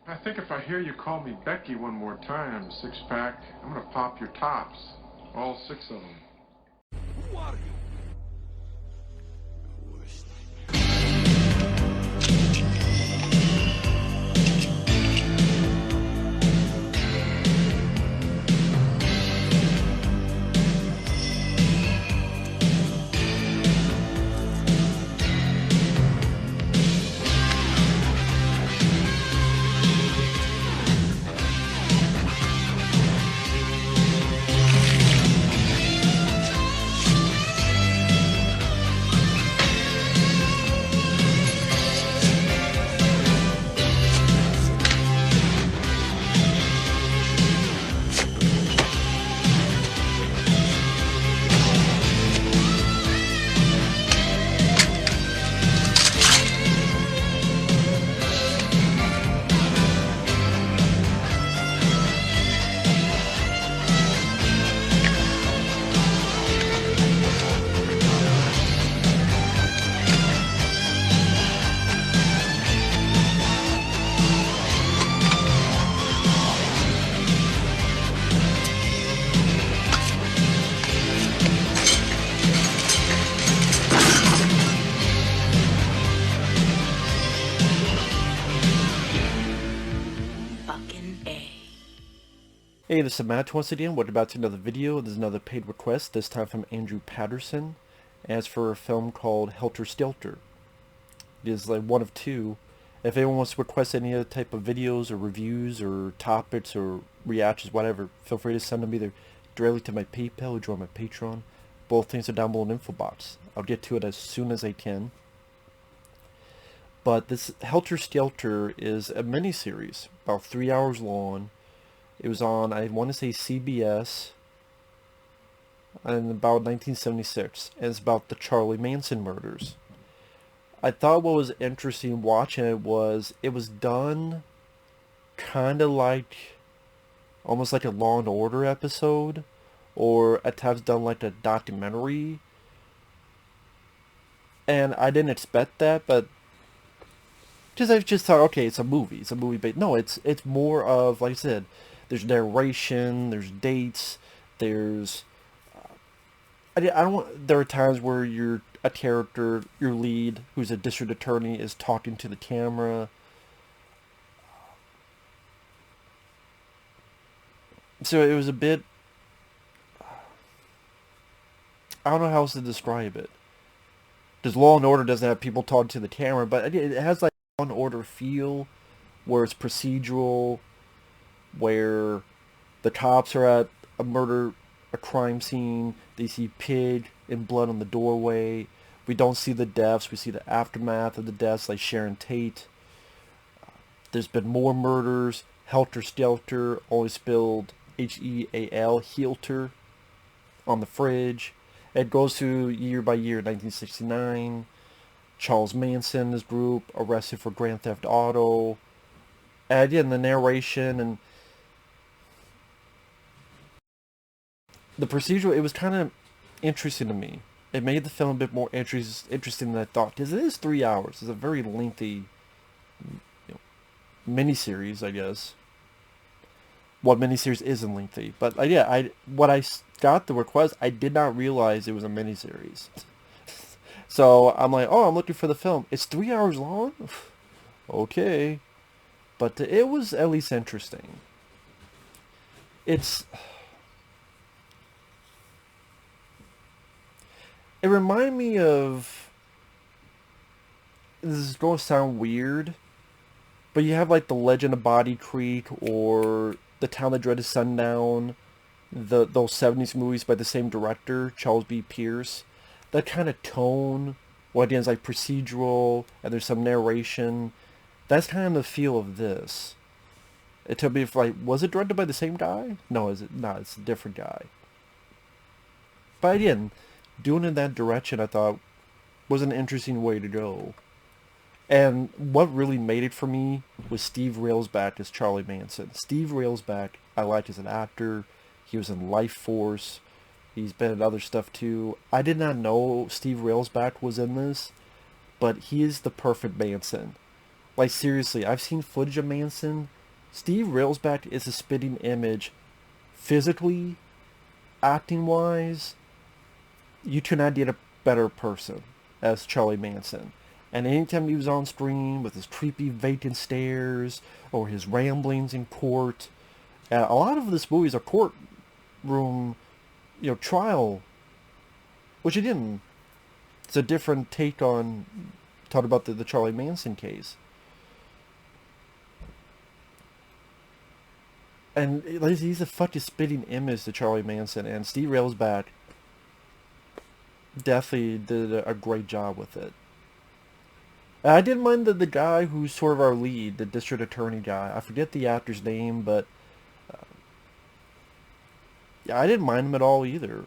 I think if I hear you call me Becky one more time, six-pack, I'm gonna pop your tops. All six of them. Who are you? Hey, this is Matt once again. Welcome back to another video. This is another paid request, this time from Andrew Peterson, as for a film called Helter Skelter. It is like one of two. If anyone wants to request any other type of videos or reviews or topics or reactions, whatever, feel free to send them either directly to my PayPal or join my Patreon. Both things are down below in the info box. I'll get to it as soon as I can. But this Helter Skelter is a miniseries, about 3 hours long. It was on, I want to say, CBS in about 1976, and it's about the Charles Manson murders. I thought what was interesting watching it was done kind of like, almost like a Law and Order episode, or at times done like a documentary. And I didn't expect that, but I just thought, okay, it's a movie, but no, it's more of, like I said, there's narration, there's dates, there's... I don't want... There are times where a character, your lead, who's a district attorney, is talking to the camera. So it was a bit... I don't know how else to describe it. Because Law and Order doesn't have people talking to the camera, but it has like Law and Order feel, where it's procedural, where the cops are at a crime scene, they see pig and blood on the doorway. We don't see the deaths, we see the aftermath of the deaths, like Sharon Tate. There's been more murders. Helter Skelter, always spelled H-E-A-L, Helter, on the fridge. It goes through year by year, 1969. Charles Manson, his group, arrested for Grand Theft Auto. And again, the narration and the procedural, it was kind of interesting to me. It made the film a bit more interesting than I thought, because it is 3 hours. It's a very lengthy, miniseries, I guess. What miniseries isn't lengthy, but when I got the request, I did not realize it was a miniseries. So I'm like, oh, I'm looking for the film. It's 3 hours long? Okay. But it was at least interesting. It reminded me of, this is going to sound weird, but you have like The Legend of Body Creek or The Town That Dreaded Sundown, those 70s movies by the same director, Charles B. Pierce. That kind of tone, what again is like procedural, and there's some narration. That's kind of the feel of this. It took me, if like, was it directed by the same guy? No, is it not? It's a different guy. But again, doing it in that direction, I thought, was an interesting way to go. And what really made it for me was Steve Railsback as Charlie Manson. Steve Railsback, I liked as an actor. He was in Life Force. He's been in other stuff too. I did not know Steve Railsback was in this, but he is the perfect Manson. Like, seriously, I've seen footage of Manson. Steve Railsback is a spitting image. Physically, acting-wise, you could not get a better person as Charlie Manson. And anytime he was on screen with his creepy vacant stares or his ramblings in court, a lot of this movie is a courtroom, trial, which it didn't. It's a different take on talking about the Charlie Manson case. And he's a fucking spitting image to Charlie Manson, and Steve Railsback definitely did a great job with it. And I didn't mind the guy who's sort of our lead, the district attorney guy. I forget the actor's name, but yeah, I didn't mind him at all either.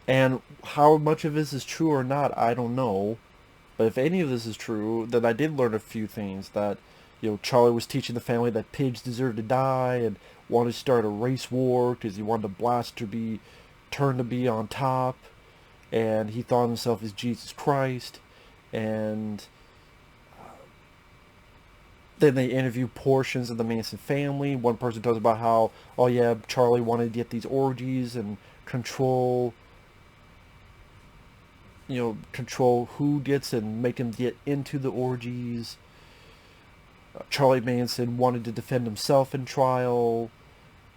And how much of this is true or not, I don't know. But if any of this is true, then I did learn a few things. That, Charlie was teaching the family that pigs deserve to die and wanted to start a race war because he wanted the blast to be turned to be on top. And he thought of himself as Jesus Christ. And then they interview portions of the Manson family. One person talks about how, oh yeah, Charlie wanted to get these orgies and control who gets and make them get into the orgies. Charlie Manson wanted to defend himself in trial,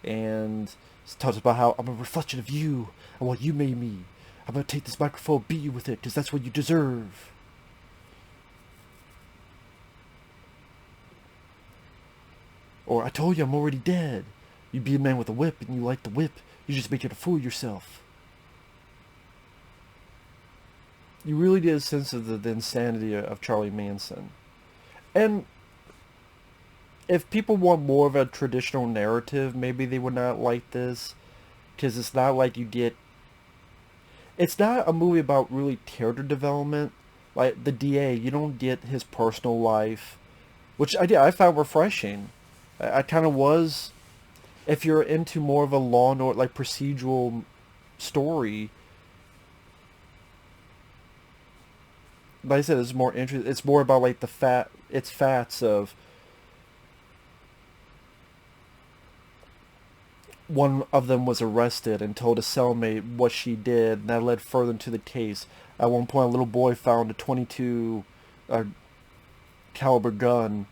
and talks about how I'm a reflection of you and what you made me. I'm going to take this microphone and beat you with it because that's what you deserve. Or, I told you I'm already dead. You be a man with a whip and you like the whip. You're just making a fool of yourself. You really get a sense of the insanity of Charlie Manson. And if people want more of a traditional narrative, maybe they would not like this. Because it's not like you get... It's not a movie about really character development. Like, the DA, you don't get his personal life. Which I found refreshing. I kind of was... If you're into more of a law and order, like, procedural story... Like I said, it's more interesting. It's more about like facts of one of them was arrested and told a cellmate what she did, and that led further into the case. At one point, a little boy found a .22 caliber gun,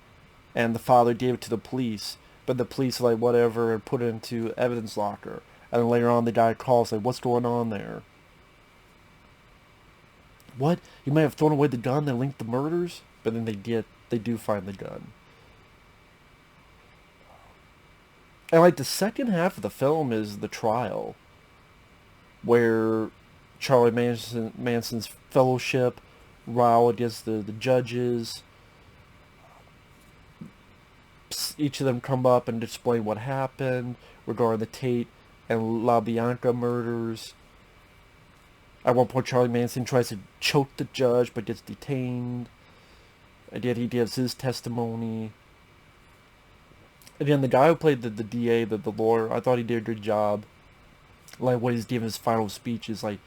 and the father gave it to the police, but the police like whatever and put it into evidence locker. And then later on, the guy calls like, "What's going on there?" What? You might have thrown away the gun that linked the murders? But then they do find the gun. And like the second half of the film is the trial. Where Charlie Manson's fellowship row against the judges. Each of them come up and explain what happened regarding the Tate and LaBianca murders. At one point, Charlie Manson tries to choke the judge, but gets detained. And yet he gives his testimony. Again, the guy who played the DA, the lawyer, I thought he did a good job. Like, what he's giving his final speech is like,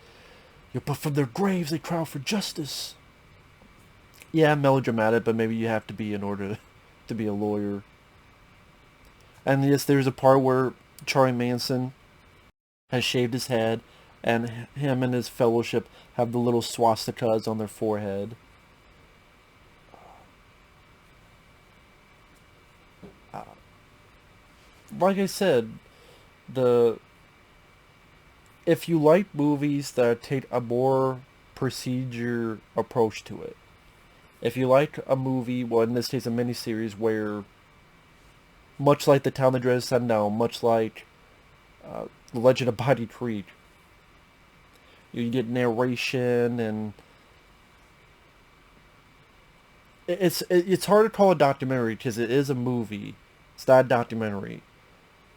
but from their graves they cry out for justice. Yeah, melodramatic, but maybe you have to be in order to be a lawyer. And yes, there's a part where Charlie Manson has shaved his head, and him and his fellowship have the little swastikas on their forehead. Like I said, if you like movies that take a more procedure approach to it, if you like a movie, well in this case a miniseries where, much like The Town That Dreaded Sundown, much like The Legend of Body Creek, you get narration, and it's hard to call a documentary because it is a movie. It's not a documentary,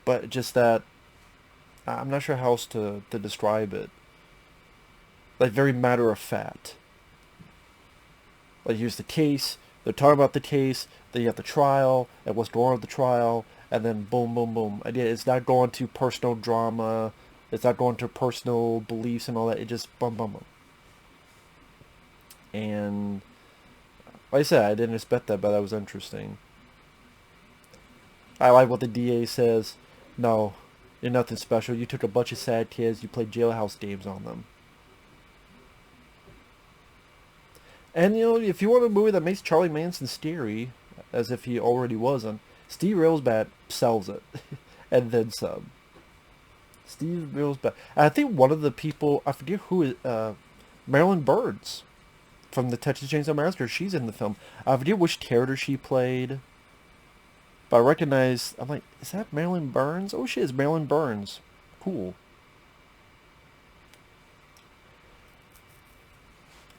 but just that I'm not sure how else to describe it. Like very matter of fact. Like here's the case. They're talking about the case. Then you have the trial and what's going on with the trial, and then boom, boom, boom. Again, it's not going to personal drama. It's not going to personal beliefs and all that. It just boom, boom, boom. And Like I said, I didn't expect that, but that was interesting. I like what the DA says. No, you're nothing special. You took a bunch of sad kids, you played jailhouse games on them. And, you know, if you want a movie that makes Charlie Manson scary, as if he already wasn't, Steve Railsbat sells it. And then some. Steve Railsbat. I think one of the people, I forget who is, Marilyn Burns from the Texas Chainsaw Massacre, she's in the film. I forget which character she played. But I recognize, I'm like, is that Marilyn Burns? Oh shit, it's Marilyn Burns. Cool.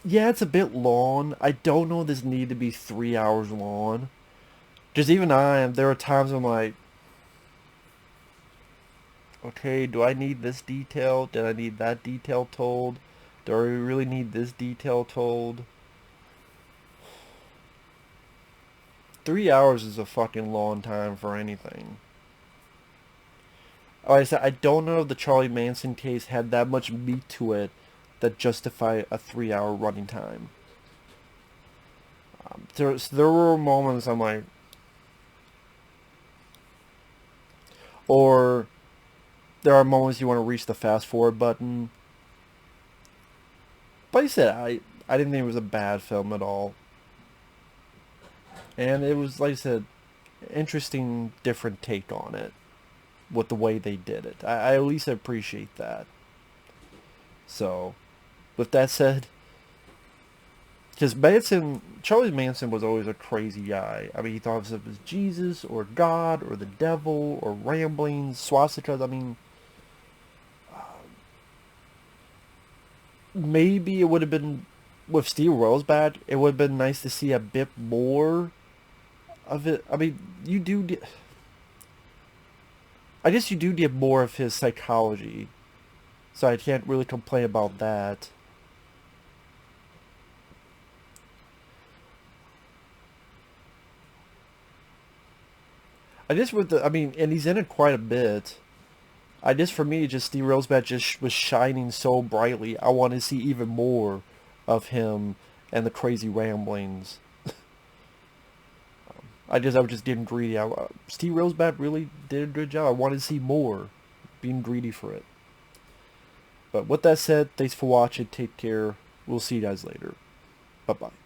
Yeah, it's a bit long. I don't know if this need to be 3 hours long. Because even there are times I'm like, okay, do I need this detail? Did I need that detail told? Do I really need this detail told? 3 hours is a fucking long time for anything. Like I said, I don't know if the Charlie Manson case had that much meat to it that justify a 3 hour running time. There were moments I'm like, or there are moments you want to reach the fast forward button. But like I said, I didn't think it was a bad film at all. And it was, like I said, interesting, different take on it. With the way they did it. I at least appreciate that. So, with that said, because Charlie Manson was always a crazy guy. I mean, he thought of himself as Jesus, or God, or the devil, or ramblings, swastikas. I mean, maybe it would have been, with Steve Railsbat, it would have been nice to see a bit more of it. I mean, I guess you do get more of his psychology, so I can't really complain about that. I just and he's in it quite a bit. For me, just Steve Railsbat just was shining so brightly. I want to see even more of him and the crazy ramblings. I was just getting greedy. Steve Railsbat really did a good job. I wanted to see more. Being greedy for it. But with that said, thanks for watching. Take care. We'll see you guys later. Bye-bye.